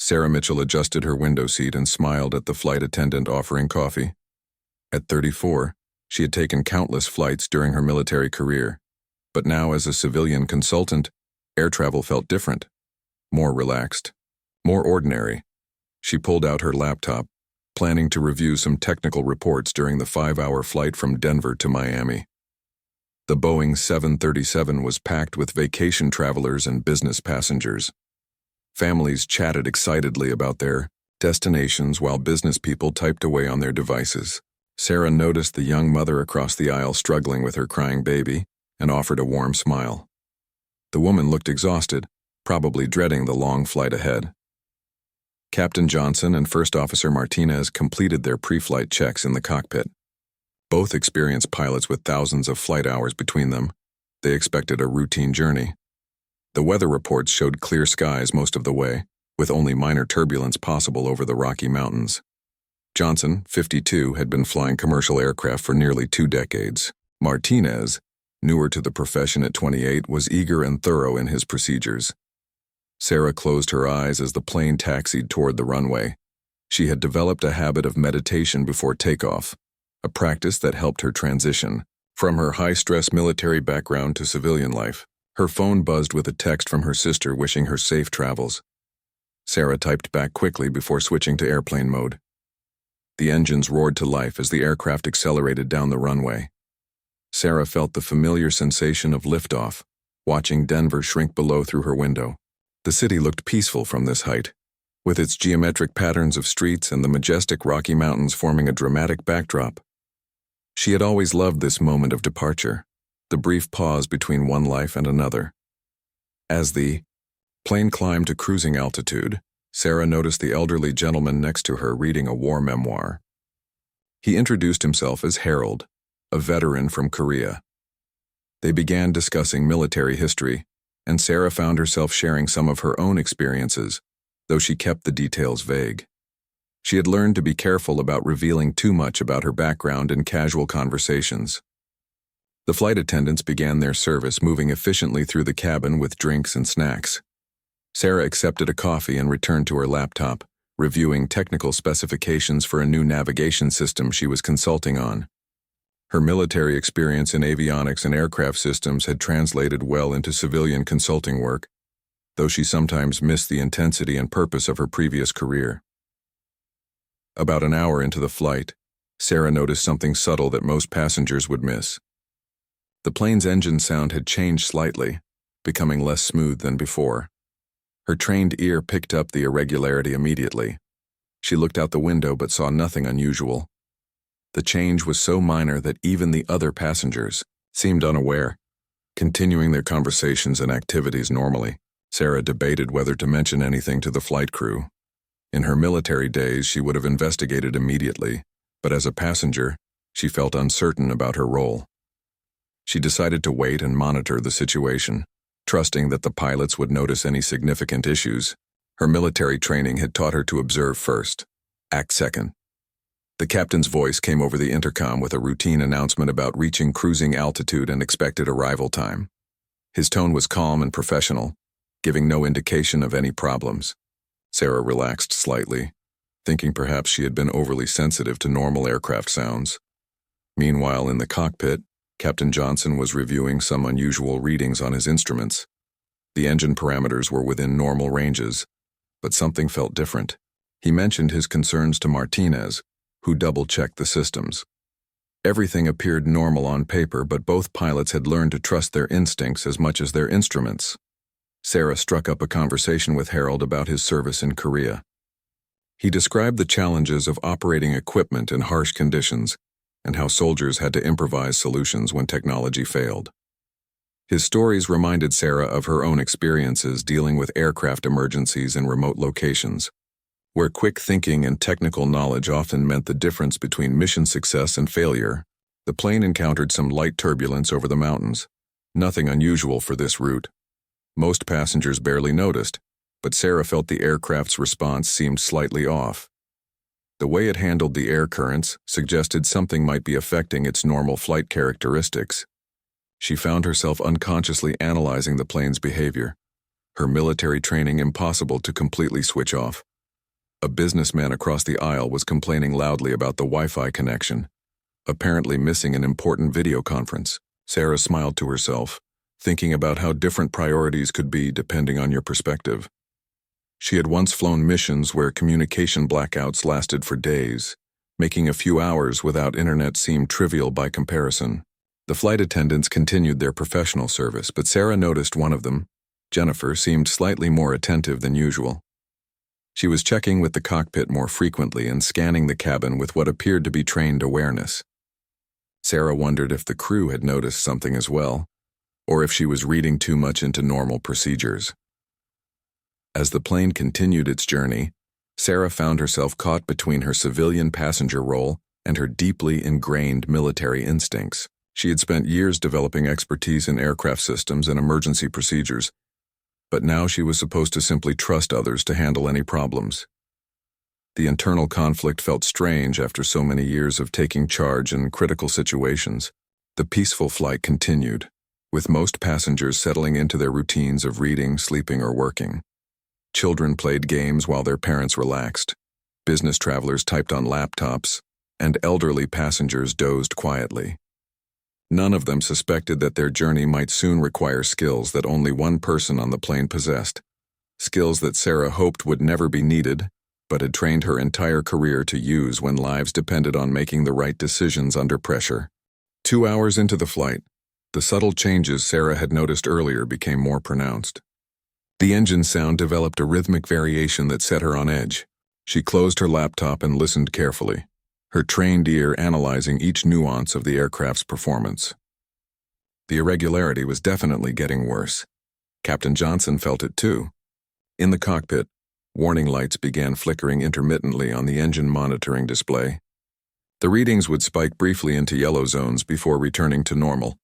Sarah Mitchell adjusted her window seat and smiled at the flight attendant offering coffee. At 34, she had taken countless flights during her military career, but now as a civilian consultant, air travel felt different, more relaxed, more ordinary. She pulled out her laptop, planning to review some technical reports during the 5-hour flight from Denver to Miami. The Boeing 737 was packed with vacation travelers and business passengers. Families chatted excitedly about their destinations while business people typed away on their devices. Sarah noticed the young mother across the aisle struggling with her crying baby and offered a warm smile. The woman looked exhausted, probably dreading the long flight ahead. Captain Johnson and First Officer Martinez completed their pre-flight checks in the cockpit. Both experienced pilots with thousands of flight hours between them. They expected a routine journey. The weather reports showed clear skies most of the way, with only minor turbulence possible over the Rocky Mountains. Johnson, 52, had been flying commercial aircraft for nearly 2 decades. Martinez, newer to the profession at 28, was eager and thorough in his procedures. Sarah closed her eyes as the plane taxied toward the runway. She had developed a habit of meditation before takeoff, a practice that helped her transition from her high-stress military background to civilian life. Her phone buzzed with a text from her sister wishing her safe travels. Sarah typed back quickly before switching to airplane mode. The engines roared to life as the aircraft accelerated down the runway. Sarah felt the familiar sensation of liftoff, watching Denver shrink below through her window. The city looked peaceful from this height, with its geometric patterns of streets and the majestic Rocky Mountains forming a dramatic backdrop. She had always loved this moment of departure, the brief pause between one life and another. As the plane climbed to cruising altitude, Sarah noticed the elderly gentleman next to her reading a war memoir. He introduced himself as Harold, a veteran from Korea. They began discussing military history, and Sarah found herself sharing some of her own experiences, though she kept the details vague. She had learned to be careful about revealing too much about her background in casual conversations. The flight attendants began their service, moving efficiently through the cabin with drinks and snacks. Sarah accepted a coffee and returned to her laptop, reviewing technical specifications for a new navigation system she was consulting on. Her military experience in avionics and aircraft systems had translated well into civilian consulting work, though she sometimes missed the intensity and purpose of her previous career. About an hour into the flight, Sarah noticed something subtle that most passengers would miss. The plane's engine sound had changed slightly, becoming less smooth than before. Her trained ear picked up the irregularity immediately. She looked out the window but saw nothing unusual. The change was so minor that even the other passengers seemed unaware, continuing their conversations and activities normally. Sarah debated whether to mention anything to the flight crew. In her military days, she would have investigated immediately, but as a passenger, she felt uncertain about her role. She decided to wait and monitor the situation, trusting that the pilots would notice any significant issues. Her military training had taught her to observe first, act second. The captain's voice came over the intercom with a routine announcement about reaching cruising altitude and expected arrival time. His tone was calm and professional, giving no indication of any problems. Sarah relaxed slightly, thinking perhaps she had been overly sensitive to normal aircraft sounds. Meanwhile, in the cockpit, Captain Johnson was reviewing some unusual readings on his instruments. The engine parameters were within normal ranges, but something felt different. He mentioned his concerns to Martinez, who double-checked the systems. Everything appeared normal on paper, but both pilots had learned to trust their instincts as much as their instruments. Sarah struck up a conversation with Harold about his service in Korea. He described the challenges of operating equipment in harsh conditions and how soldiers had to improvise solutions when technology failed. His stories reminded Sarah of her own experiences dealing with aircraft emergencies in remote locations, where quick thinking and technical knowledge often meant the difference between mission success and failure. The plane encountered some light turbulence over the mountains, nothing unusual for this route. Most passengers barely noticed, but Sarah felt the aircraft's response seemed slightly off. The way it handled the air currents suggested something might be affecting its normal flight characteristics. She found herself unconsciously analyzing the plane's behavior, her military training impossible to completely switch off. A businessman across the aisle was complaining loudly about the Wi-Fi connection, apparently missing an important video conference. Sarah smiled to herself, thinking about how different priorities could be depending on your perspective. She had once flown missions where communication blackouts lasted for days, making a few hours without internet seem trivial by comparison. The flight attendants continued their professional service, but Sarah noticed one of them, Jennifer, seemed slightly more attentive than usual. She was checking with the cockpit more frequently and scanning the cabin with what appeared to be trained awareness. Sarah wondered if the crew had noticed something as well, or if she was reading too much into normal procedures. As the plane continued its journey, Sarah found herself caught between her civilian passenger role and her deeply ingrained military instincts. She had spent years developing expertise in aircraft systems and emergency procedures, but now she was supposed to simply trust others to handle any problems. The internal conflict felt strange after so many years of taking charge in critical situations. The peaceful flight continued, with most passengers settling into their routines of reading, sleeping, or working. Children played games while their parents relaxed. Business travelers typed on laptops, and elderly passengers dozed quietly. None of them suspected that their journey might soon require skills that only one person on the plane possessed, skills that Sarah hoped would never be needed, but had trained her entire career to use when lives depended on making the right decisions under pressure. 2 hours into the flight, the subtle changes Sarah had noticed earlier became more pronounced. The engine sound developed a rhythmic variation that set her on edge. She closed her laptop and listened carefully, her trained ear analyzing each nuance of the aircraft's performance. The irregularity was definitely getting worse. Captain Johnson felt it too. In the cockpit, warning lights began flickering intermittently on the engine monitoring display. The readings would spike briefly into yellow zones before returning to normal,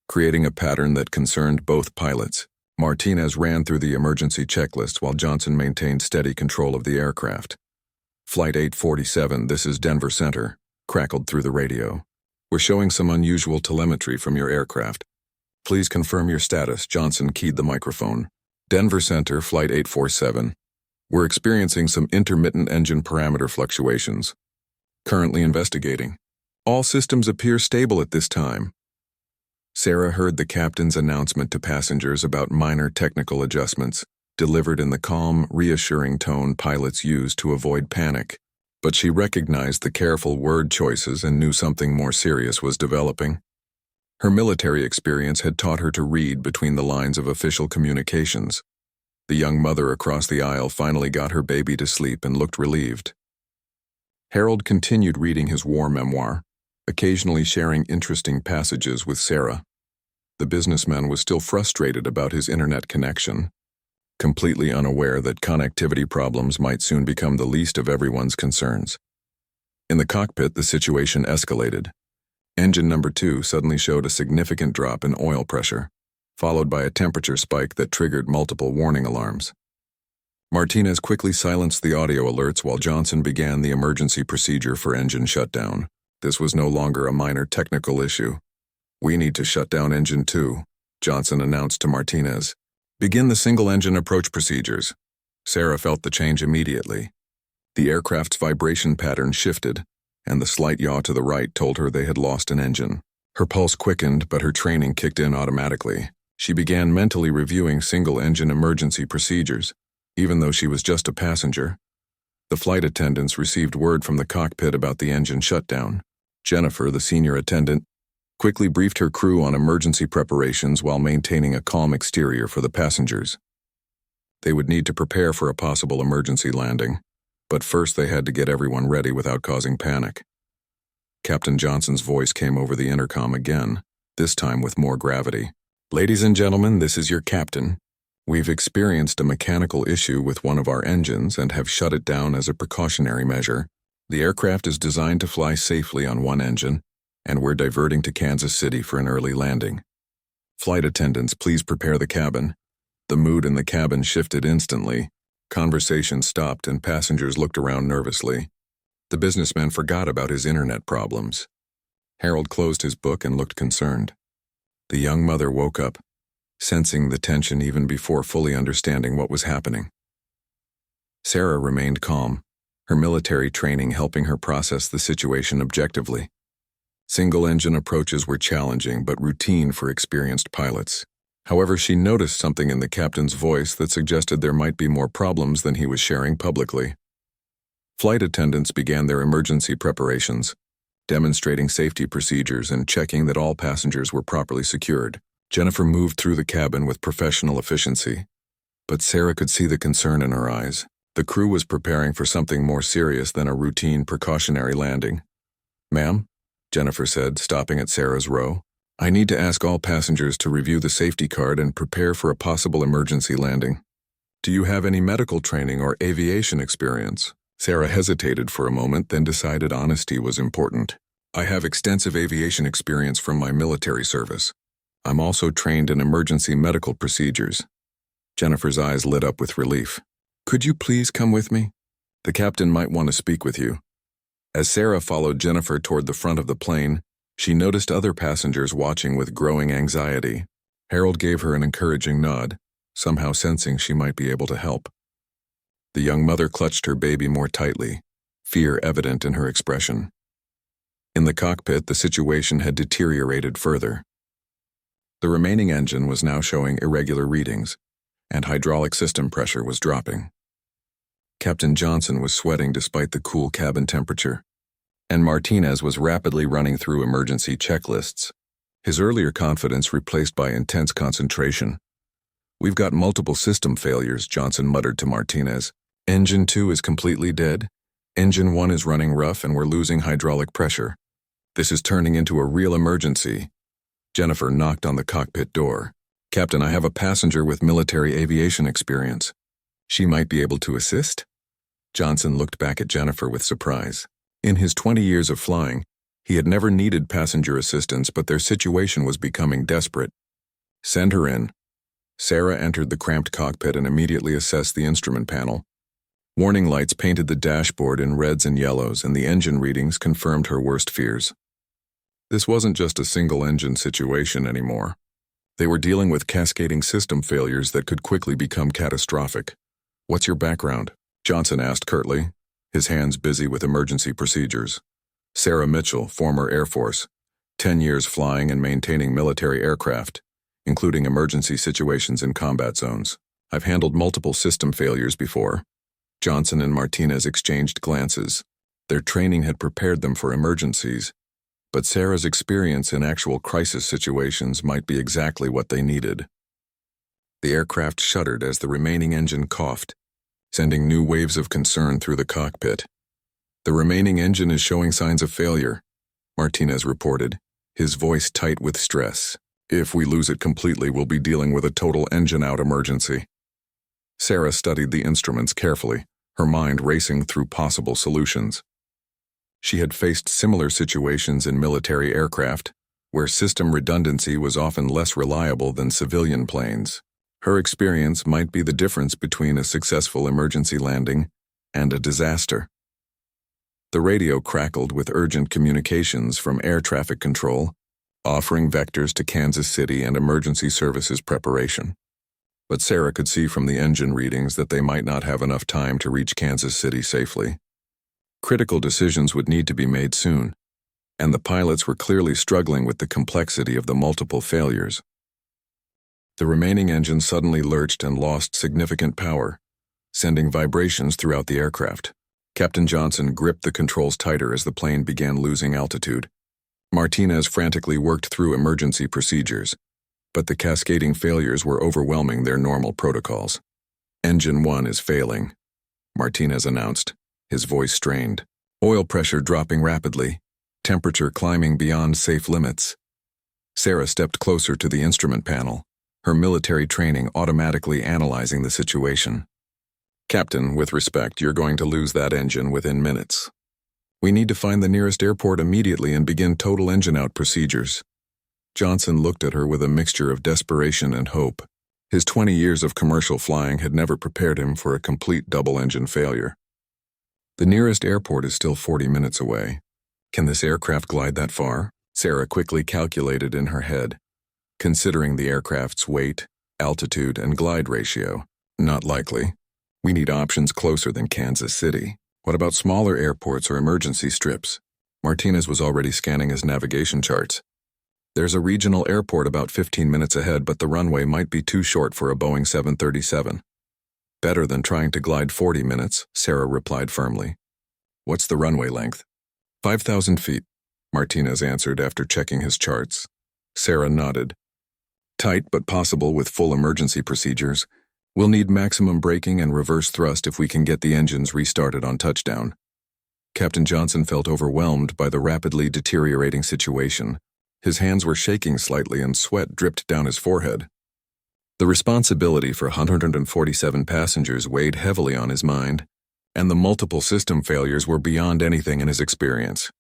creating a pattern that concerned both pilots. Martinez ran through the emergency checklist while Johnson maintained steady control of the aircraft. Flight 847, this is Denver Center, crackled through the radio. We're showing some unusual telemetry from your aircraft. Please confirm your status, Johnson keyed the microphone. Denver Center, Flight 847. We're experiencing some intermittent engine parameter fluctuations. Currently investigating. All systems appear stable at this time. Sarah heard the captain's announcement to passengers about minor technical adjustments, delivered in the calm, reassuring tone pilots use to avoid panic. But she recognized the careful word choices and knew something more serious was developing. Her military experience had taught her to read between the lines of official communications. The young mother across the aisle finally got her baby to sleep and looked relieved. Harold continued reading his war memoir, occasionally sharing interesting passages with Sarah. The businessman was still frustrated about his internet connection, completely unaware that connectivity problems might soon become the least of everyone's concerns. In the cockpit, the situation escalated. Engine number 2 suddenly showed a significant drop in oil pressure, followed by a temperature spike that triggered multiple warning alarms. Martinez quickly silenced the audio alerts while Johnson began the emergency procedure for engine shutdown. This was no longer a minor technical issue. We need to shut down engine 2, Johnson announced to Martinez. Begin the single-engine approach procedures. Sarah felt the change immediately. The aircraft's vibration pattern shifted, and the slight yaw to the right told her they had lost an engine. Her pulse quickened, but her training kicked in automatically. She began mentally reviewing single-engine emergency procedures, even though she was just a passenger. The flight attendants received word from the cockpit about the engine shutdown. Jennifer, the senior attendant, quickly briefed her crew on emergency preparations while maintaining a calm exterior for the passengers. They would need to prepare for a possible emergency landing, but first they had to get everyone ready without causing panic. Captain Johnson's voice came over the intercom again, this time with more gravity. Ladies and gentlemen, this is your captain. We've experienced a mechanical issue with one of our engines and have shut it down as a precautionary measure. The aircraft is designed to fly safely on one engine, and we're diverting to Kansas City for an early landing. Flight attendants, please prepare the cabin. The mood in the cabin shifted instantly. Conversation stopped and passengers looked around nervously. The businessman forgot about his internet problems. Harold closed his book and looked concerned. The young mother woke up, sensing the tension even before fully understanding what was happening. Sarah remained calm, her military training helping her process the situation objectively. Single-engine approaches were challenging but routine for experienced pilots. However, she noticed something in the captain's voice that suggested there might be more problems than he was sharing publicly. Flight attendants began their emergency preparations, demonstrating safety procedures and checking that all passengers were properly secured. Jennifer moved through the cabin with professional efficiency, but Sarah could see the concern in her eyes. The crew was preparing for something more serious than a routine precautionary landing. "Ma'am," Jennifer said, stopping at Sarah's row, "I need to ask all passengers to review the safety card and prepare for a possible emergency landing. Do you have any medical training or aviation experience?" Sarah hesitated for a moment, then decided honesty was important. "I have extensive aviation experience from my military service. I'm also trained in emergency medical procedures." Jennifer's eyes lit up with relief. "Could you please come with me? The captain might want to speak with you." As Sarah followed Jennifer toward the front of the plane, she noticed other passengers watching with growing anxiety. Harold gave her an encouraging nod, somehow sensing she might be able to help. The young mother clutched her baby more tightly, fear evident in her expression. In the cockpit, the situation had deteriorated further. The remaining engine was now showing irregular readings, and hydraulic system pressure was dropping. Captain Johnson was sweating despite the cool cabin temperature, and Martinez was rapidly running through emergency checklists, his earlier confidence replaced by intense concentration. "We've got multiple system failures," Johnson muttered to Martinez. "Engine 2 is completely dead. Engine 1 is running rough and we're losing hydraulic pressure. This is turning into a real emergency." Jennifer knocked on the cockpit door. "Captain, I have a passenger with military aviation experience. She might be able to assist?" Johnson looked back at Jennifer with surprise. In his 20 years of flying, he had never needed passenger assistance, but their situation was becoming desperate. "Send her in." Sarah entered the cramped cockpit and immediately assessed the instrument panel. Warning lights painted the dashboard in reds and yellows, and the engine readings confirmed her worst fears. This wasn't just a single-engine situation anymore. They were dealing with cascading system failures that could quickly become catastrophic. "What's your background?" Johnson asked curtly, his hands busy with emergency procedures. "Sarah Mitchell, former Air Force, 10 years flying and maintaining military aircraft, including emergency situations in combat zones. I've handled multiple system failures before." Johnson and Martinez exchanged glances. Their training had prepared them for emergencies, but Sarah's experience in actual crisis situations might be exactly what they needed. The aircraft shuddered as the remaining engine coughed, sending new waves of concern through the cockpit. "The remaining engine is showing signs of failure," Martinez reported, his voice tight with stress. "If we lose it completely, we'll be dealing with a total engine-out emergency." Sarah studied the instruments carefully, her mind racing through possible solutions. She had faced similar situations in military aircraft, where system redundancy was often less reliable than civilian planes. Her experience might be the difference between a successful emergency landing and a disaster. The radio crackled with urgent communications from air traffic control, offering vectors to Kansas City and emergency services preparation. But Sarah could see from the engine readings that they might not have enough time to reach Kansas City safely. Critical decisions would need to be made soon, and the pilots were clearly struggling with the complexity of the multiple failures. The remaining engine suddenly lurched and lost significant power, sending vibrations throughout the aircraft. Captain Johnson gripped the controls tighter as the plane began losing altitude. Martinez frantically worked through emergency procedures, but the cascading failures were overwhelming their normal protocols. "Engine 1 is failing," Martinez announced, his voice strained. "Oil pressure dropping rapidly, temperature climbing beyond safe limits." Sarah stepped closer to the instrument panel, her military training automatically analyzing the situation. "Captain, with respect, you're going to lose that engine within minutes. We need to find the nearest airport immediately and begin total engine-out procedures." Johnson looked at her with a mixture of desperation and hope. His 20 years of commercial flying had never prepared him for a complete double-engine failure. "The nearest airport is still 40 minutes away. Can this aircraft glide that far?" Sarah quickly calculated in her head, considering the aircraft's weight, altitude, and glide ratio. "Not likely. We need options closer than Kansas City." What about smaller airports or emergency strips? Martinez was already scanning his navigation charts. There's a regional airport about 15 minutes ahead, but the runway might be too short for a Boeing 737. Better than trying to glide 40 minutes, Sarah replied firmly. What's the runway length? 5,000 feet, Martinez answered after checking his charts. Sarah nodded. Tight but possible with full emergency procedures. We'll need maximum braking and reverse thrust if we can get the engines restarted on touchdown. Captain Johnson felt overwhelmed by the rapidly deteriorating situation. His hands were shaking slightly and sweat dripped down his forehead. The responsibility for 147 passengers weighed heavily on his mind, and the multiple system failures were beyond anything in his experience.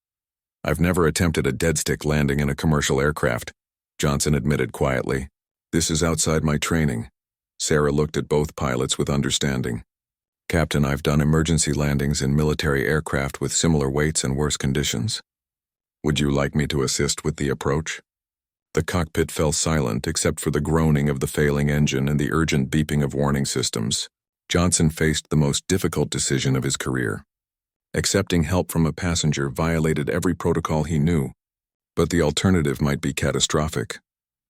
I've never attempted a dead-stick landing in a commercial aircraft, Johnson admitted quietly. This is outside my training. Sarah looked at both pilots with understanding. Captain, I've done emergency landings in military aircraft with similar weights and worse conditions. Would you like me to assist with the approach? The cockpit fell silent except for the groaning of the failing engine and the urgent beeping of warning systems. Johnson faced the most difficult decision of his career. Accepting help from a passenger violated every protocol he knew, but the alternative might be catastrophic.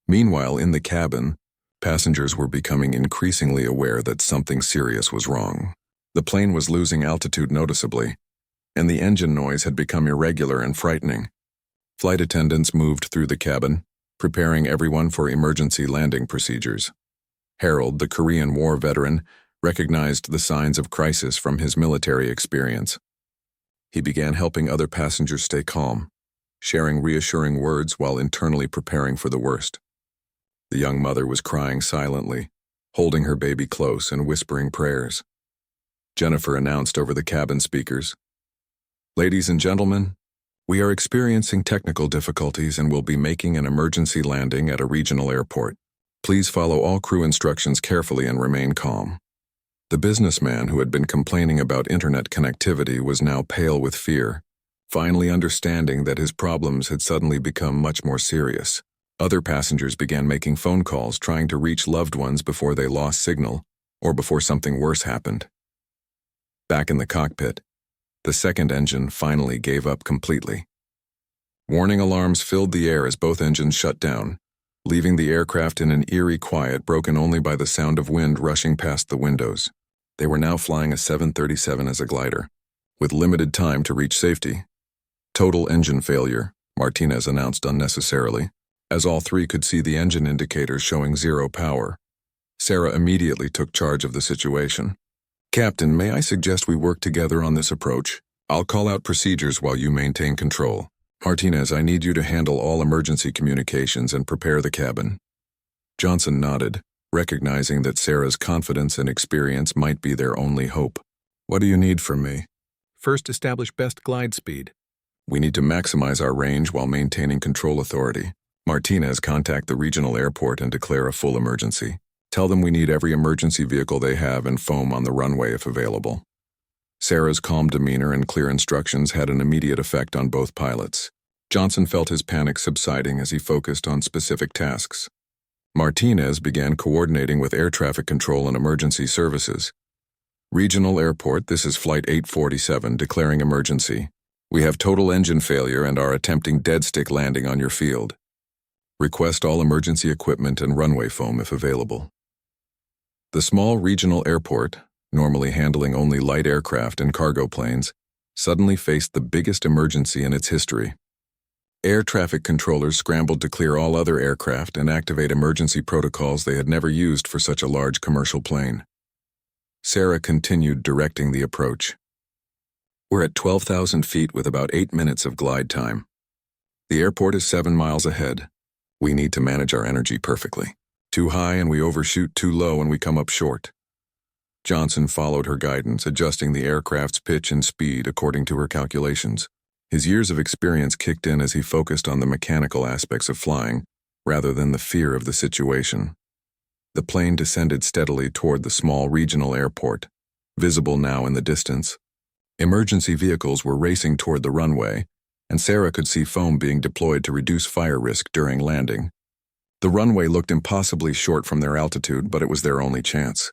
Meanwhile, in the cabin, passengers were becoming increasingly aware that something serious was wrong. The plane was losing altitude noticeably, and the engine noise had become irregular and frightening. Flight attendants moved through the cabin, preparing everyone for emergency landing procedures. Harold, the Korean War veteran, recognized the signs of crisis from his military experience. He began helping other passengers stay calm, sharing reassuring words while internally preparing for the worst. The young mother was crying silently, holding her baby close and whispering prayers. Jennifer announced over the cabin speakers, "Ladies and gentlemen, we are experiencing technical difficulties and will be making an emergency landing at a regional airport. Please follow all crew instructions carefully and remain calm." The businessman who had been complaining about internet connectivity was now pale with fear, finally understanding that his problems had suddenly become much more serious. Other passengers began making phone calls trying to reach loved ones before they lost signal or before something worse happened. Back in the cockpit, the second engine finally gave up completely. Warning alarms filled the air as both engines shut down, leaving the aircraft in an eerie quiet broken only by the sound of wind rushing past the windows. They were now flying a 737 as a glider, with limited time to reach safety. Total engine failure, Martinez announced unnecessarily, as all three could see the engine indicators showing zero power. Sarah immediately took charge of the situation. "Captain, may I suggest we work together on this approach? I'll call out procedures while you maintain control. Martinez, I need you to handle all emergency communications and prepare the cabin." Johnson nodded, recognizing that Sarah's confidence and experience might be their only hope. "What do you need from me?" "First, establish best glide speed. We need to maximize our range while maintaining control authority. Martinez, contact the regional airport and declare a full emergency. Tell them we need every emergency vehicle they have and foam on the runway if available." Sarah's calm demeanor and clear instructions had an immediate effect on both pilots. Johnson felt his panic subsiding as he focused on specific tasks. Martinez began coordinating with air traffic control and emergency services. "Regional airport, this is Flight 847, declaring emergency. We have total engine failure and are attempting dead-stick landing on your field. Request all emergency equipment and runway foam if available." The small regional airport, normally handling only light aircraft and cargo planes, suddenly faced the biggest emergency in its history. Air traffic controllers scrambled to clear all other aircraft and activate emergency protocols they had never used for such a large commercial plane. Sarah continued directing the approach. "We're at 12,000 feet with about 8 minutes of glide time. The airport is 7 miles ahead. We need to manage our energy perfectly. Too high and we overshoot, too low and we come up short." Johnson followed her guidance, adjusting the aircraft's pitch and speed according to her calculations. His years of experience kicked in as he focused on the mechanical aspects of flying, rather than the fear of the situation. The plane descended steadily toward the small regional airport, visible now in the distance. Emergency vehicles were racing toward the runway, and Sarah could see foam being deployed to reduce fire risk during landing. The runway looked impossibly short from their altitude, but it was their only chance.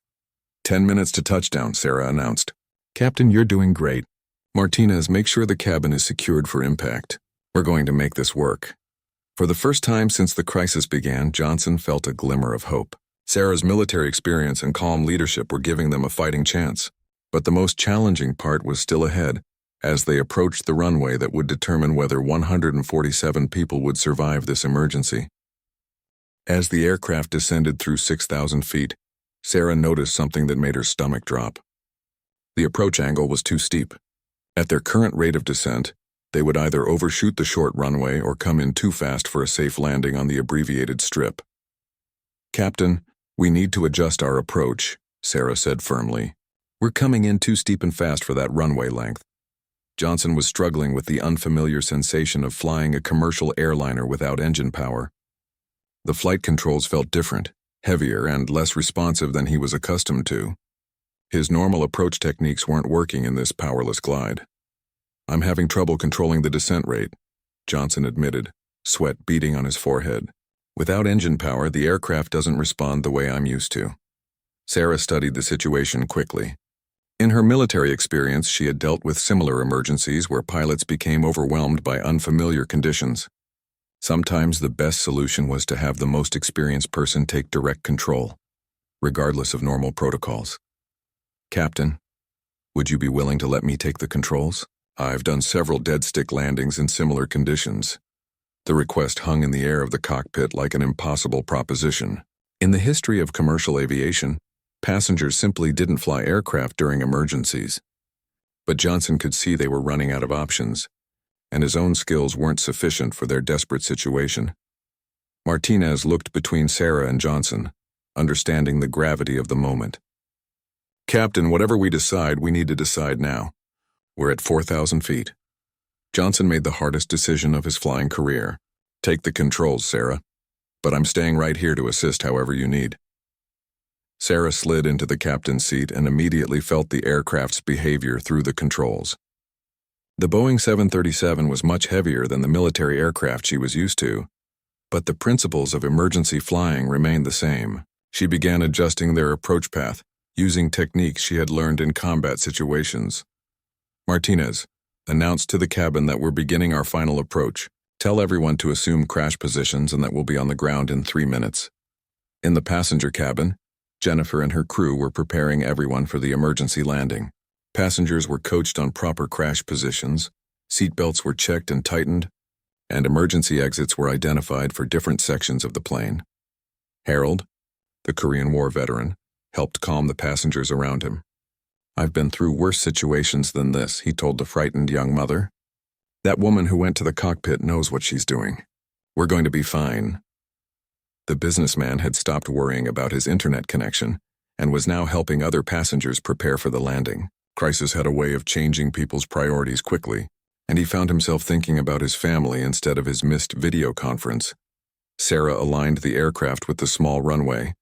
10 minutes to touchdown, Sarah announced. "Captain, you're doing great. Martinez, make sure the cabin is secured for impact. We're going to make this work. For the first time since the crisis began, Johnson felt a glimmer of hope. Sarah's military experience and calm leadership were giving them a fighting chance. But the most challenging part was still ahead, as they approached the runway that would determine whether 147 people would survive this emergency. As the aircraft descended through 6,000 feet, Sarah noticed something that made her stomach drop. The approach angle was too steep. At their current rate of descent, they would either overshoot the short runway or come in too fast for a safe landing on the abbreviated strip. "Captain, we need to adjust our approach," Sarah said firmly. "We're coming in too steep and fast for that runway length." Johnson was struggling with the unfamiliar sensation of flying a commercial airliner without engine power. The flight controls felt different, heavier, and less responsive than he was accustomed to. His normal approach techniques weren't working in this powerless glide. "I'm having trouble controlling the descent rate," Johnson admitted, sweat beading on his forehead. "Without engine power, the aircraft doesn't respond the way I'm used to." Sarah studied the situation quickly. In her military experience, she had dealt with similar emergencies where pilots became overwhelmed by unfamiliar conditions. Sometimes the best solution was to have the most experienced person take direct control, regardless of normal protocols. "Captain, would you be willing to let me take the controls? I've done several dead-stick landings in similar conditions." The request hung in the air of the cockpit like an impossible proposition. In the history of commercial aviation, passengers simply didn't fly aircraft during emergencies. But Johnson could see they were running out of options, and his own skills weren't sufficient for their desperate situation. Martinez looked between Sarah and Johnson, understanding the gravity of the moment. "Captain, whatever we decide, we need to decide now. We're at 4,000 feet. Johnson made the hardest decision of his flying career. Take the controls, Sarah. But I'm staying right here to assist however you need." Sarah slid into the captain's seat and immediately felt the aircraft's behavior through the controls. The Boeing 737 was much heavier than the military aircraft she was used to, but the principles of emergency flying remained the same. She began adjusting their approach path, using techniques she had learned in combat situations. "Martinez, announce to the cabin that we're beginning our final approach. Tell everyone to assume crash positions and that we'll be on the ground in 3 minutes." In the passenger cabin, Jennifer and her crew were preparing everyone for the emergency landing. Passengers were coached on proper crash positions, seatbelts were checked and tightened, and emergency exits were identified for different sections of the plane. Harold, the Korean War veteran, helped calm the passengers around him. "I've been through worse situations than this," he told the frightened young mother. "That woman who went to the cockpit knows what she's doing. We're going to be fine." The businessman had stopped worrying about his internet connection and was now helping other passengers prepare for the landing. Crisis had a way of changing people's priorities quickly, and he found himself thinking about his family instead of his missed video conference. Sarah aligned the aircraft with the small runway,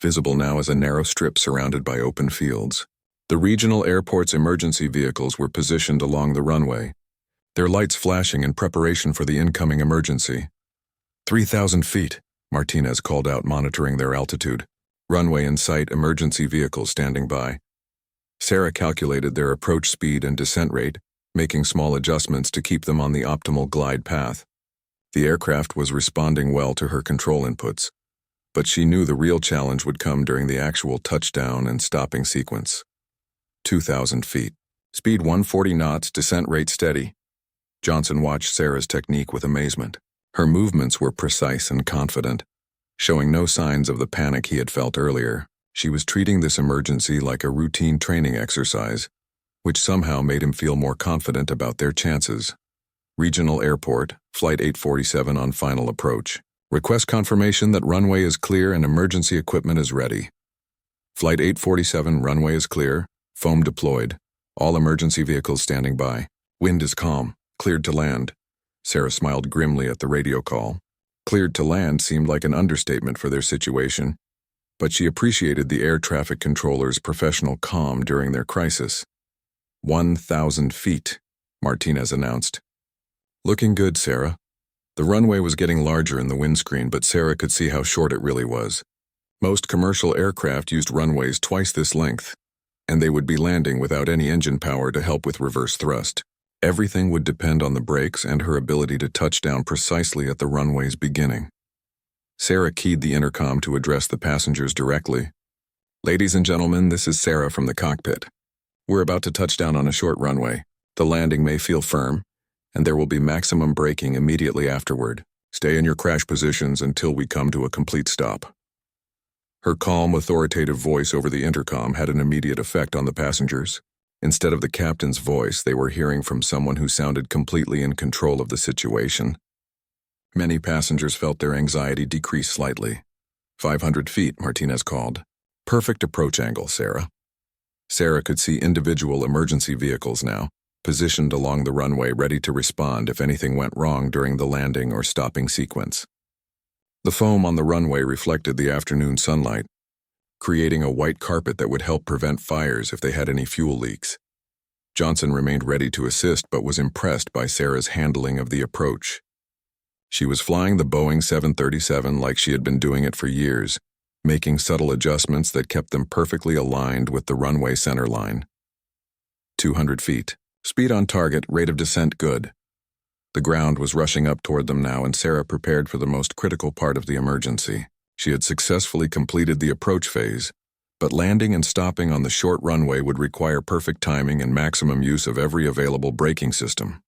visible now as a narrow strip surrounded by open fields. The regional airport's emergency vehicles were positioned along the runway, their lights flashing in preparation for the incoming emergency. 3,000 feet, Martinez called out, monitoring their altitude. "Runway in sight, emergency vehicles standing by." Sarah calculated their approach speed and descent rate, making small adjustments to keep them on the optimal glide path. The aircraft was responding well to her control inputs, but she knew the real challenge would come during the actual touchdown and stopping sequence. 2,000 feet. Speed 140 knots, descent rate steady. Johnson watched Sarah's technique with amazement. Her movements were precise and confident, showing no signs of the panic he had felt earlier. She was treating this emergency like a routine training exercise, which somehow made him feel more confident about their chances. Regional Airport, Flight 847 on final approach. Request confirmation that runway is clear and emergency equipment is ready. Flight 847, runway is clear, foam deployed. All emergency vehicles standing by. Wind is calm, cleared to land. Sarah smiled grimly at the radio call. Cleared to land seemed like an understatement for their situation, but she appreciated the air traffic controller's professional calm during their crisis. 1,000 feet, Martinez announced. Looking good, Sarah. The runway was getting larger in the windscreen, but Sarah could see how short it really was. Most commercial aircraft used runways twice this length. and they would be landing without any engine power to help with reverse thrust. Everything would depend on the brakes and her ability to touch down precisely at the runway's beginning. Sarah keyed the intercom to address the passengers directly. "Ladies and gentlemen, this is Sarah from the cockpit. We're about to touch down on a short runway. The landing may feel firm, and there will be maximum braking immediately afterward. Stay in your crash positions until we come to a complete stop." Her calm, authoritative voice over the intercom had an immediate effect on the passengers. Instead of the captain's voice, they were hearing from someone who sounded completely in control of the situation. Many passengers felt their anxiety decrease slightly. 500 feet, Martinez called. "Perfect approach angle, Sarah." Sarah could see individual emergency vehicles now, positioned along the runway ready to respond if anything went wrong during the landing or stopping sequence. The foam on the runway reflected the afternoon sunlight, creating a white carpet that would help prevent fires if they had any fuel leaks. Johnson remained ready to assist but was impressed by Sarah's handling of the approach. She was flying the Boeing 737 like she had been doing it for years, making subtle adjustments that kept them perfectly aligned with the runway center line. 200 feet. Speed on target, rate of descent good. The ground was rushing up toward them now, and Sarah prepared for the most critical part of the emergency. She had successfully completed the approach phase, but landing and stopping on the short runway would require perfect timing and maximum use of every available braking system.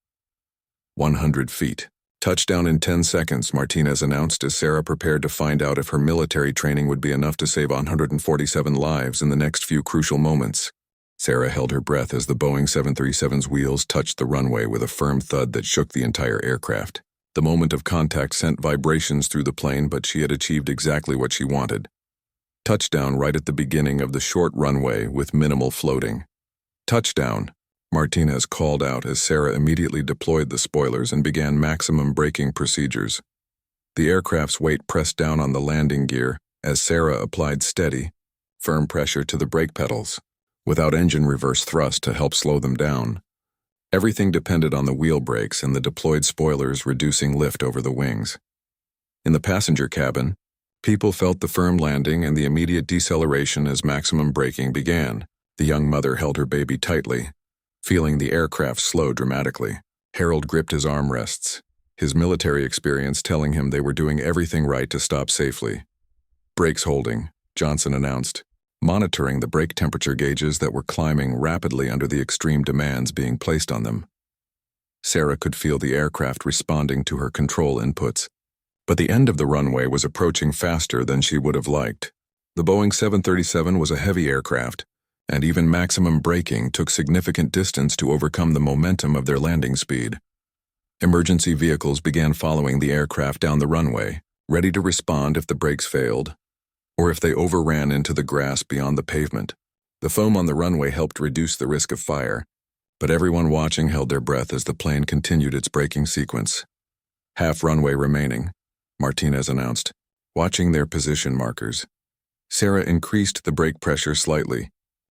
100 feet. Touchdown in 10 seconds, Martinez announced as Sarah prepared to find out if her military training would be enough to save 147 lives in the next few crucial moments. Sarah held her breath as the Boeing 737's wheels touched the runway with a firm thud that shook the entire aircraft. The moment of contact sent vibrations through the plane, but she had achieved exactly what she wanted. Touchdown right at the beginning of the short runway with minimal floating. "Touchdown," Martinez called out as Sarah immediately deployed the spoilers and began maximum braking procedures. The aircraft's weight pressed down on the landing gear as Sarah applied steady, firm pressure to the brake pedals, without engine reverse thrust to help slow them down. Everything depended on the wheel brakes and the deployed spoilers reducing lift over the wings. In the passenger cabin, people felt the firm landing and the immediate deceleration as maximum braking began. The young mother held her baby tightly, feeling the aircraft slow dramatically. Harold gripped his armrests, his military experience telling him they were doing everything right to stop safely. "Brakes holding," Johnson announced, monitoring the brake temperature gauges that were climbing rapidly under the extreme demands being placed on them. Sarah could feel the aircraft responding to her control inputs, but the end of the runway was approaching faster than she would have liked. The Boeing 737 was a heavy aircraft, and even maximum braking took significant distance to overcome the momentum of their landing speed. Emergency vehicles began following the aircraft down the runway, ready to respond if the brakes failed, or if they overran into the grass beyond the pavement. The foam on the runway helped reduce the risk of fire, but everyone watching held their breath as the plane continued its braking sequence. "Half runway remaining," Martinez announced, watching their position markers. Sarah increased the brake pressure slightly,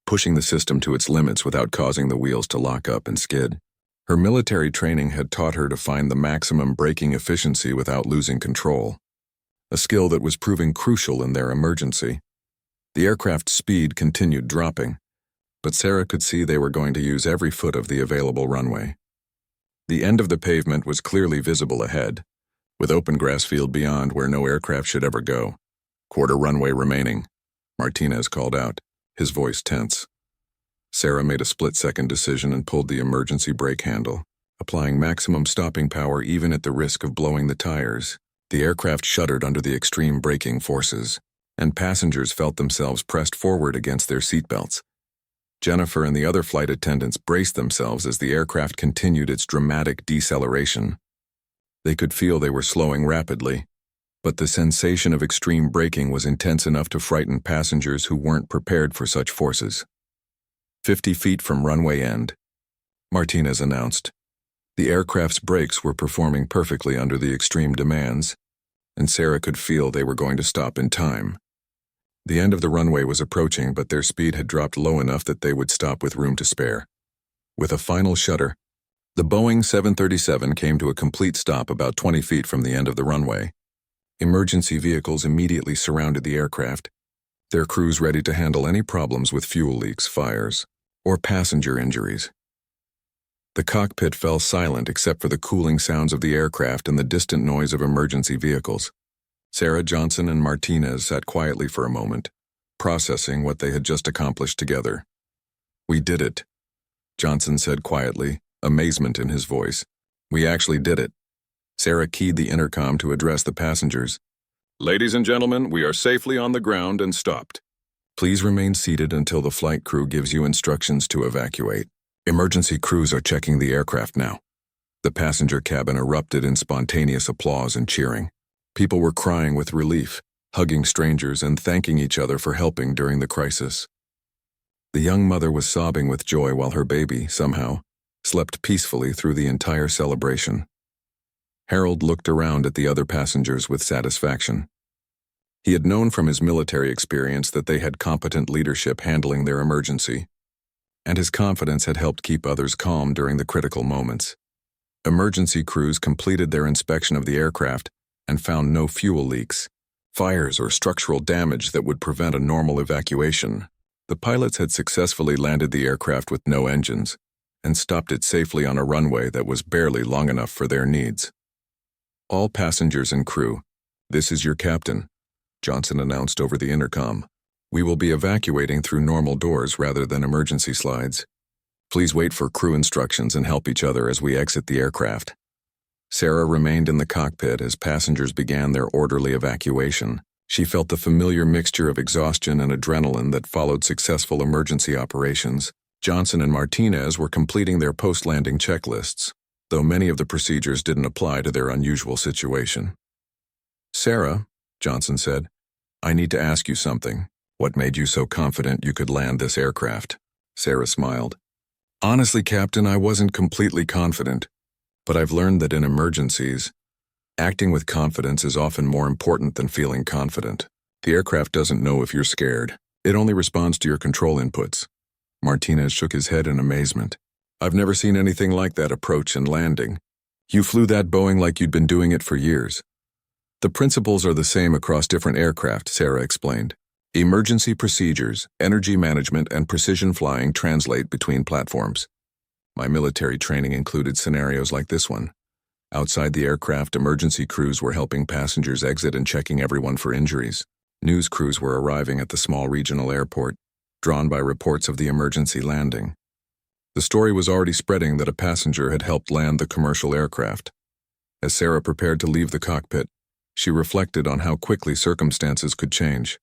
pushing the system to its limits without causing the wheels to lock up and skid. Her military training had taught her to find the maximum braking efficiency without losing control, a skill that was proving crucial in their emergency. The aircraft's speed continued dropping, but Sarah could see they were going to use every foot of the available runway. The end of the pavement was clearly visible ahead, with open grass field beyond where no aircraft should ever go. "Quarter runway remaining," Martinez called out, his voice tense. Sarah made a split-second decision and pulled the emergency brake handle, applying maximum stopping power even at the risk of blowing the tires. The aircraft shuddered under the extreme braking forces, and passengers felt themselves pressed forward against their seatbelts. Jennifer and the other flight attendants braced themselves as the aircraft continued its dramatic deceleration. They could feel they were slowing rapidly, but the sensation of extreme braking was intense enough to frighten passengers who weren't prepared for such forces. 50 feet from runway end, Martinez announced. The aircraft's brakes were performing perfectly under the extreme demands, and Sarah could feel they were going to stop in time. The end of the runway was approaching, but their speed had dropped low enough that they would stop with room to spare. With a final shudder, the Boeing 737 came to a complete stop about 20 feet from the end of the runway. Emergency vehicles immediately surrounded the aircraft, their crews ready to handle any problems with fuel leaks, fires, or passenger injuries. The cockpit fell silent except for the cooling sounds of the aircraft and the distant noise of emergency vehicles. Sarah, Johnson, and Martinez sat quietly for a moment, processing what they had just accomplished together. "We did it," Johnson said quietly, amazement in his voice. "We actually did it." Sarah keyed the intercom to address the passengers. "Ladies and gentlemen, we are safely on the ground and stopped. Please remain seated until the flight crew gives you instructions to evacuate. Emergency crews are checking the aircraft now." The passenger cabin erupted in spontaneous applause and cheering. People were crying with relief, hugging strangers and thanking each other for helping during the crisis. The young mother was sobbing with joy while her baby, somehow, slept peacefully through the entire celebration. Harold looked around at the other passengers with satisfaction. He had known from his military experience that they had competent leadership handling their emergency, and his confidence had helped keep others calm during the critical moments. Emergency crews completed their inspection of the aircraft and found no fuel leaks, fires, or structural damage that would prevent a normal evacuation. The pilots had successfully landed the aircraft with no engines and stopped it safely on a runway that was barely long enough for their needs. "All passengers and crew, this is your captain," Johnson announced over the intercom. "We will be evacuating through normal doors rather than emergency slides. Please wait for crew instructions and help each other as we exit the aircraft." Sarah remained in the cockpit as passengers began their orderly evacuation. She felt the familiar mixture of exhaustion and adrenaline that followed successful emergency operations. Johnson and Martinez were completing their post-landing checklists, though many of the procedures didn't apply to their unusual situation. "Sarah," Johnson said, "I need to ask you something. What made you so confident you could land this aircraft?" Sarah smiled. "Honestly, Captain, I wasn't completely confident, but I've learned that in emergencies, acting with confidence is often more important than feeling confident. The aircraft doesn't know if you're scared. It only responds to your control inputs." Martinez shook his head in amazement. "I've never seen anything like that approach and landing. You flew that Boeing like you'd been doing it for years." "The principles are the same across different aircraft," Sarah explained. "Emergency procedures, energy management, and precision flying translate between platforms. My military training included scenarios like this one. Outside the aircraft, emergency crews were helping passengers exit and checking everyone for injuries. News crews were arriving at the small regional airport, drawn by reports of the emergency landing. The story was already spreading that a passenger had helped land the commercial aircraft. As Sarah prepared to leave the cockpit, she reflected on how quickly circumstances could change.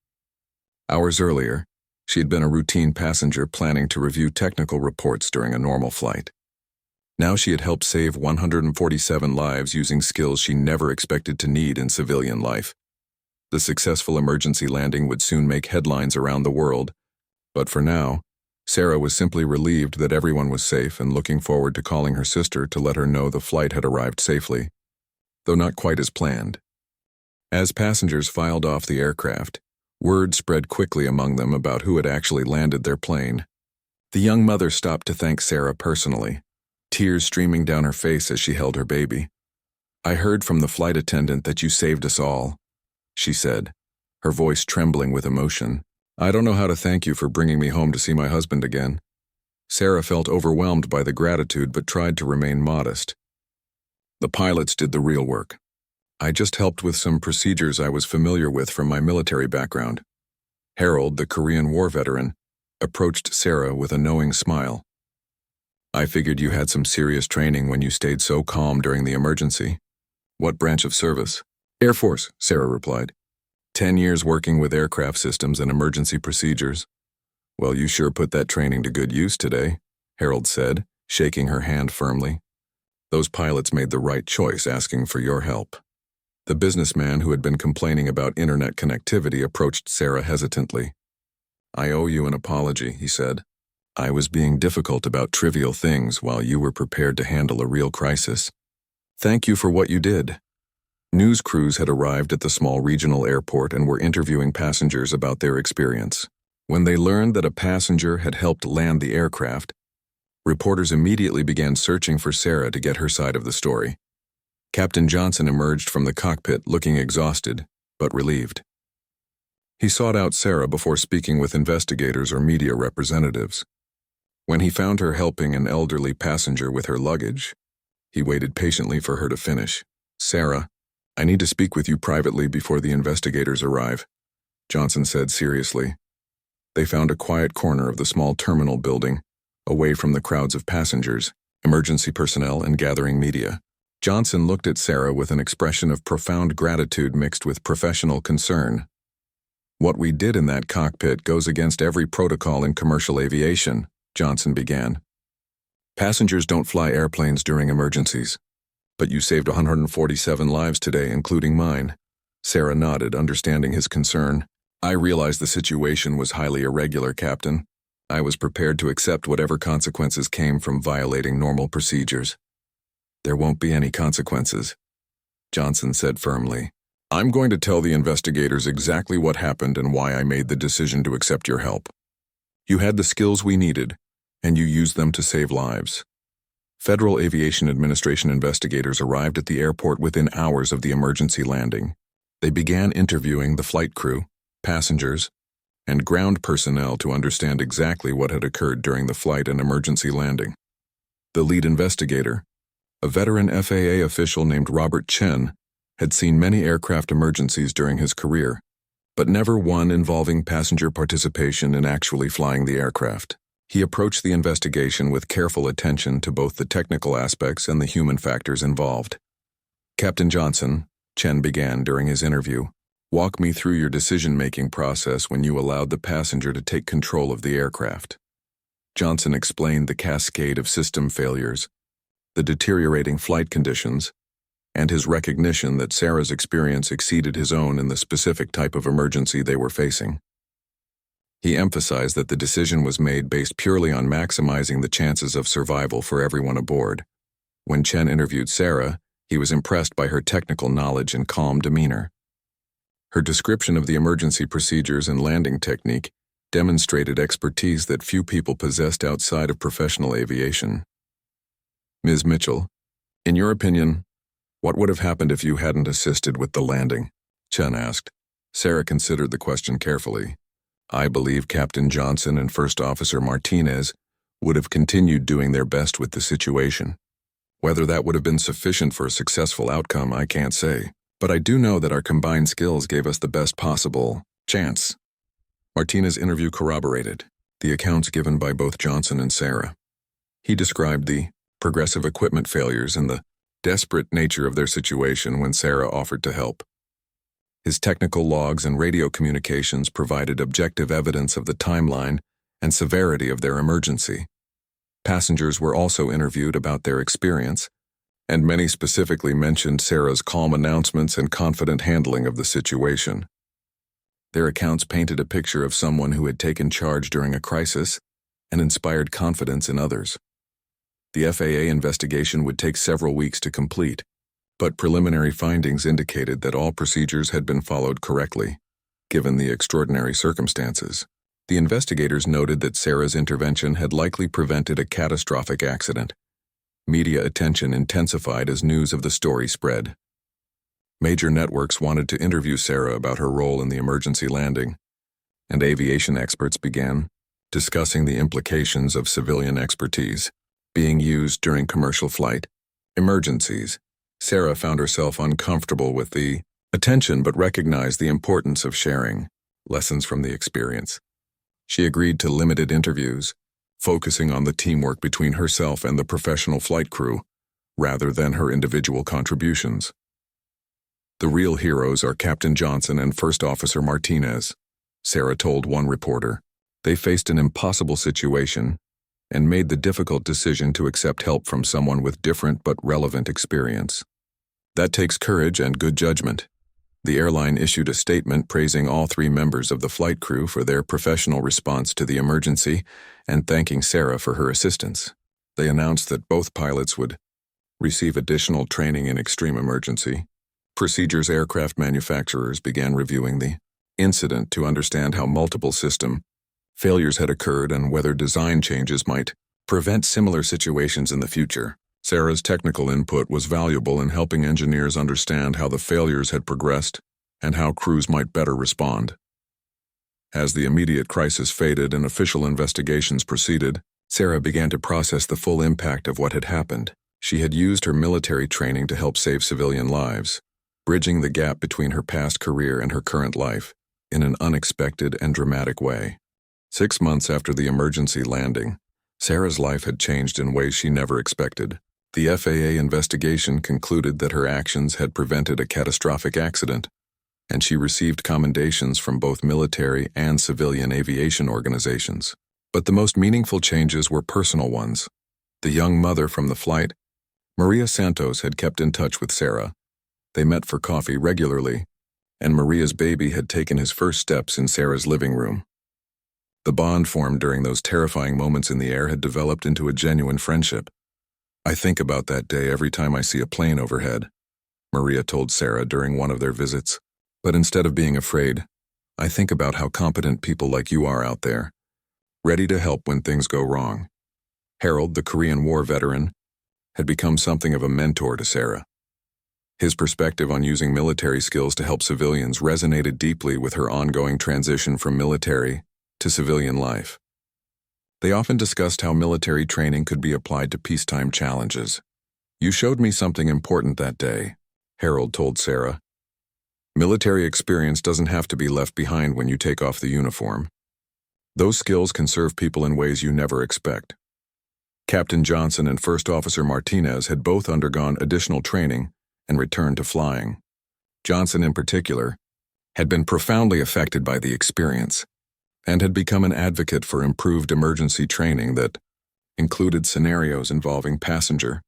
Hours earlier, she had been a routine passenger planning to review technical reports during a normal flight. Now she had helped save 147 lives using skills she never expected to need in civilian life. The successful emergency landing would soon make headlines around the world, but for now, Sarah was simply relieved that everyone was safe and looking forward to calling her sister to let her know the flight had arrived safely, though not quite as planned. As passengers filed off the aircraft, word spread quickly among them about who had actually landed their plane. The young mother stopped to thank Sarah personally, tears streaming down her face as she held her baby. "I heard from the flight attendant that you saved us all," she said, her voice trembling with emotion. "I don't know how to thank you for bringing me home to see my husband again." Sarah felt overwhelmed by the gratitude but tried to remain modest. "The pilots did the real work. I just helped with some procedures I was familiar with from my military background." Harold, the Korean War veteran, approached Sarah with a knowing smile. "I figured you had some serious training when you stayed so calm during the emergency. What branch of service?" "Air Force," Sarah replied. 10 years working with aircraft systems and emergency procedures." "Well, you sure put that training to good use today," Harold said, shaking her hand firmly. "Those pilots made the right choice asking for your help." The businessman who had been complaining about internet connectivity approached Sarah hesitantly. "I owe you an apology," he said. "I was being difficult about trivial things while you were prepared to handle a real crisis. Thank you for what you did." News crews had arrived at the small regional airport and were interviewing passengers about their experience. When they learned that a passenger had helped land the aircraft, reporters immediately began searching for Sarah to get her side of the story. Captain Johnson emerged from the cockpit looking exhausted, but relieved. He sought out Sarah before speaking with investigators or media representatives. When he found her helping an elderly passenger with her luggage, he waited patiently for her to finish. "Sarah, I need to speak with you privately before the investigators arrive," Johnson said seriously. They found a quiet corner of the small terminal building, away from the crowds of passengers, emergency personnel, and gathering media. Johnson looked at Sarah with an expression of profound gratitude mixed with professional concern. "What we did in that cockpit goes against every protocol in commercial aviation," Johnson began. "Passengers don't fly airplanes during emergencies. But you saved 147 lives today, including mine." Sarah nodded, understanding his concern. "I realized the situation was highly irregular, Captain. I was prepared to accept whatever consequences came from violating normal procedures." "There won't be any consequences," Johnson said firmly. "I'm going to tell the investigators exactly what happened and why I made the decision to accept your help. You had the skills we needed, and you used them to save lives." Federal Aviation Administration investigators arrived at the airport within hours of the emergency landing. They began interviewing the flight crew, passengers, and ground personnel to understand exactly what had occurred during the flight and emergency landing. The lead investigator, a veteran FAA official named Robert Chen, had seen many aircraft emergencies during his career, but never one involving passenger participation in actually flying the aircraft. He approached the investigation with careful attention to both the technical aspects and the human factors involved. "Captain Johnson," Chen began during his interview, "walk me through your decision-making process when you allowed the passenger to take control of the aircraft." Johnson explained the cascade of system failures, the deteriorating flight conditions, and his recognition that Sarah's experience exceeded his own in the specific type of emergency they were facing. He emphasized that the decision was made based purely on maximizing the chances of survival for everyone aboard. When Chen interviewed Sarah, he was impressed by her technical knowledge and calm demeanor. Her description of the emergency procedures and landing technique demonstrated expertise that few people possessed outside of professional aviation. "Ms. Mitchell, in your opinion, what would have happened if you hadn't assisted with the landing?" Chen asked. Sarah considered the question carefully. "I believe Captain Johnson and First Officer Martinez would have continued doing their best with the situation. Whether that would have been sufficient for a successful outcome, I can't say, but I do know that our combined skills gave us the best possible chance." Martinez's interview corroborated the accounts given by both Johnson and Sarah. He described the progressive equipment failures and the desperate nature of their situation when Sarah offered to help. His technical logs and radio communications provided objective evidence of the timeline and severity of their emergency. Passengers were also interviewed about their experience, and many specifically mentioned Sarah's calm announcements and confident handling of the situation. Their accounts painted a picture of someone who had taken charge during a crisis and inspired confidence in others. The FAA investigation would take several weeks to complete, but preliminary findings indicated that all procedures had been followed correctly, given the extraordinary circumstances. The investigators noted that Sarah's intervention had likely prevented a catastrophic accident. Media attention intensified as news of the story spread. Major networks wanted to interview Sarah about her role in the emergency landing, and aviation experts began discussing the implications of civilian expertise being used during commercial flight emergencies. Sarah found herself uncomfortable with the attention but recognized the importance of sharing lessons from the experience. She agreed to limited interviews, focusing on the teamwork between herself and the professional flight crew, rather than her individual contributions. "The real heroes are Captain Johnson and First Officer Martinez," Sarah told one reporter. "They faced an impossible situation and made the difficult decision to accept help from someone with different but relevant experience. That takes courage and good judgment." The airline issued a statement praising all three members of the flight crew for their professional response to the emergency and thanking Sarah for her assistance. They announced that both pilots would receive additional training in extreme emergency procedures. Aircraft manufacturers began reviewing the incident to understand how multiple system failures had occurred and whether design changes might prevent similar situations in the future. Sarah's technical input was valuable in helping engineers understand how the failures had progressed and how crews might better respond. As the immediate crisis faded and official investigations proceeded, Sarah began to process the full impact of what had happened. She had used her military training to help save civilian lives, bridging the gap between her past career and her current life in an unexpected and dramatic way. 6 months after the emergency landing, Sarah's life had changed in ways she never expected. The FAA investigation concluded that her actions had prevented a catastrophic accident, and she received commendations from both military and civilian aviation organizations. But the most meaningful changes were personal ones. The young mother from the flight, Maria Santos, had kept in touch with Sarah. They met for coffee regularly, and Maria's baby had taken his first steps in Sarah's living room. The bond formed during those terrifying moments in the air had developed into a genuine friendship. "I think about that day every time I see a plane overhead," Maria told Sarah during one of their visits. "But instead of being afraid, I think about how competent people like you are out there, ready to help when things go wrong." Harold, the Korean War veteran, had become something of a mentor to Sarah. His perspective on using military skills to help civilians resonated deeply with her ongoing transition from military to civilian life. They often discussed how military training could be applied to peacetime challenges. "You showed me something important that day," Harold told Sarah. "Military experience doesn't have to be left behind when you take off the uniform. Those skills can serve people in ways you never expect." Captain Johnson and First Officer Martinez had both undergone additional training and returned to flying. Johnson, in particular, had been profoundly affected by the experience and had become an advocate for improved emergency training that included scenarios involving passenger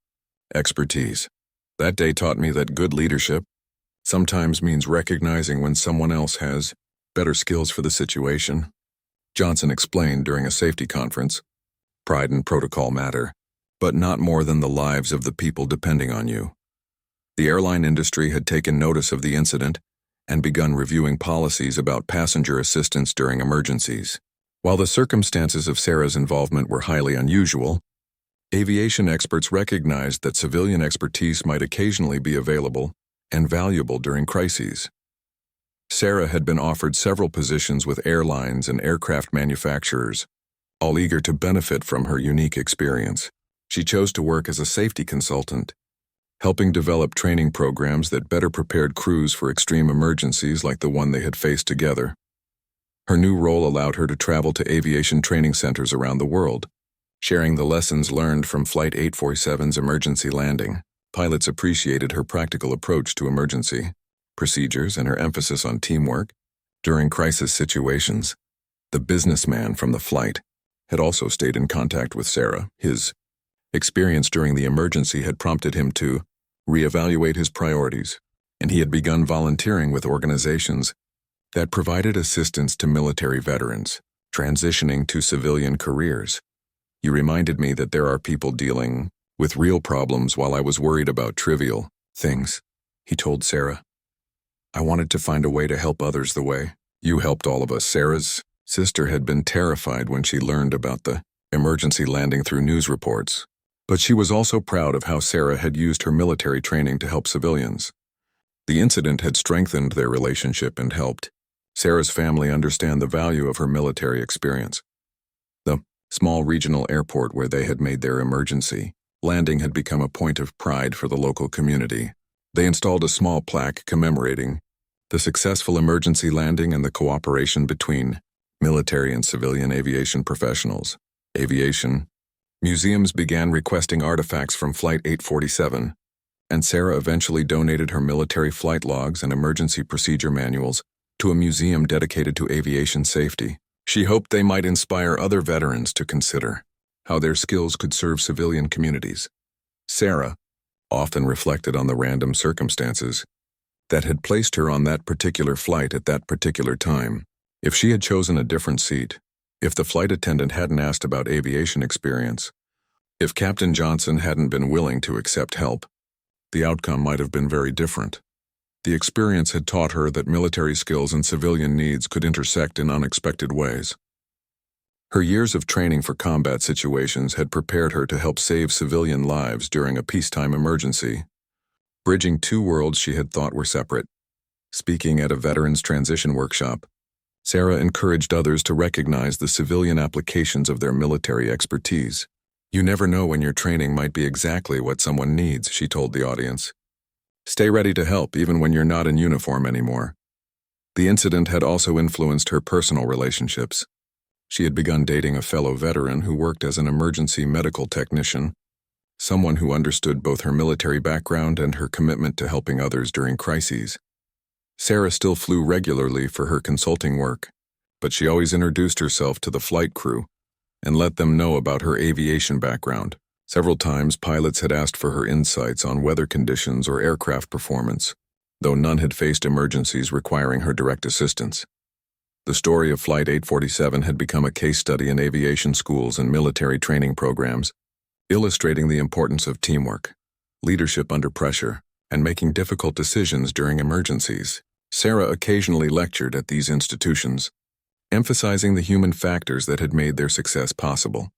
expertise. "That day taught me that good leadership sometimes means recognizing when someone else has better skills for the situation," Johnson explained during a safety conference. "Pride and protocol matter, but not more than the lives of the people depending on you." The airline industry had taken notice of the incident and begun reviewing policies about passenger assistance during emergencies. While the circumstances of Sarah's involvement were highly unusual, aviation experts recognized that civilian expertise might occasionally be available and valuable during crises. Sarah had been offered several positions with airlines and aircraft manufacturers, all eager to benefit from her unique experience. She chose to work as a safety consultant, helping develop training programs that better prepared crews for extreme emergencies like the one they had faced together. Her new role allowed her to travel to aviation training centers around the world, sharing the lessons learned from Flight 847's emergency landing. Pilots appreciated her practical approach to emergency procedures and her emphasis on teamwork during crisis situations. The businessman from the flight had also stayed in contact with Sarah. His experience during the emergency had prompted him to reevaluate his priorities, and he had begun volunteering with organizations that provided assistance to military veterans transitioning to civilian careers. "You reminded me that there are people dealing with real problems while I was worried about trivial things," he told Sarah. "I wanted to find a way to help others the way you helped all of us." Sarah's sister had been terrified when she learned about the emergency landing through news reports, but she was also proud of how Sarah had used her military training to help civilians. The incident had strengthened their relationship and helped Sarah's family understand the value of her military experience. The small regional airport where they had made their emergency landing had become a point of pride for the local community. They installed a small plaque commemorating the successful emergency landing and the cooperation between military and civilian aviation professionals. Aviation museums began requesting artifacts from Flight 847, and Sarah eventually donated her military flight logs and emergency procedure manuals to a museum dedicated to aviation safety. She hoped they might inspire other veterans to consider how their skills could serve civilian communities. Sarah often reflected on the random circumstances that had placed her on that particular flight at that particular time. If she had chosen a different seat, if the flight attendant hadn't asked about aviation experience, if Captain Johnson hadn't been willing to accept help, the outcome might have been very different. The experience had taught her that military skills and civilian needs could intersect in unexpected ways. Her years of training for combat situations had prepared her to help save civilian lives during a peacetime emergency, bridging two worlds she had thought were separate. Speaking at a veterans transition workshop, Sarah encouraged others to recognize the civilian applications of their military expertise. You never know when your training might be exactly what someone needs, she told the audience. Stay ready to help even when you're not in uniform anymore. The incident had also influenced her personal relationships. She had begun dating a fellow veteran who worked as an emergency medical technician, someone who understood both her military background and her commitment to helping others during crises. Sarah still flew regularly for her consulting work, but she always introduced herself to the flight crew and let them know about her aviation background. Several times, pilots had asked for her insights on weather conditions or aircraft performance, though none had faced emergencies requiring her direct assistance. The story of Flight 847 had become a case study in aviation schools and military training programs, illustrating the importance of teamwork, leadership under pressure, and making difficult decisions during emergencies. Sarah occasionally lectured at these institutions, emphasizing the human factors that had made their success possible.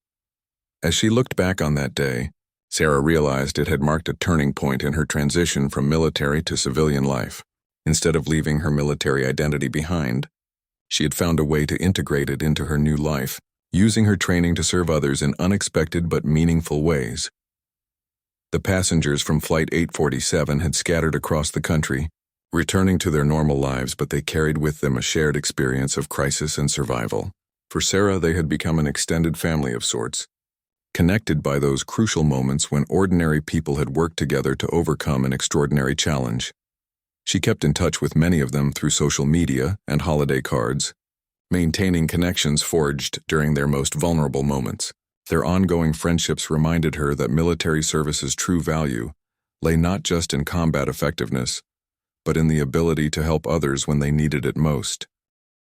As she looked back on that day, Sarah realized it had marked a turning point in her transition from military to civilian life. Instead of leaving her military identity behind, she had found a way to integrate it into her new life, using her training to serve others in unexpected but meaningful ways. The passengers from Flight 847 had scattered across the country, returning to their normal lives, but they carried with them a shared experience of crisis and survival. For Sarah, they had become an extended family of sorts, connected by those crucial moments when ordinary people had worked together to overcome an extraordinary challenge. She kept in touch with many of them through social media and holiday cards, maintaining connections forged during their most vulnerable moments. Their ongoing friendships reminded her that military service's true value lay not just in combat effectiveness, but in the ability to help others when they needed it most.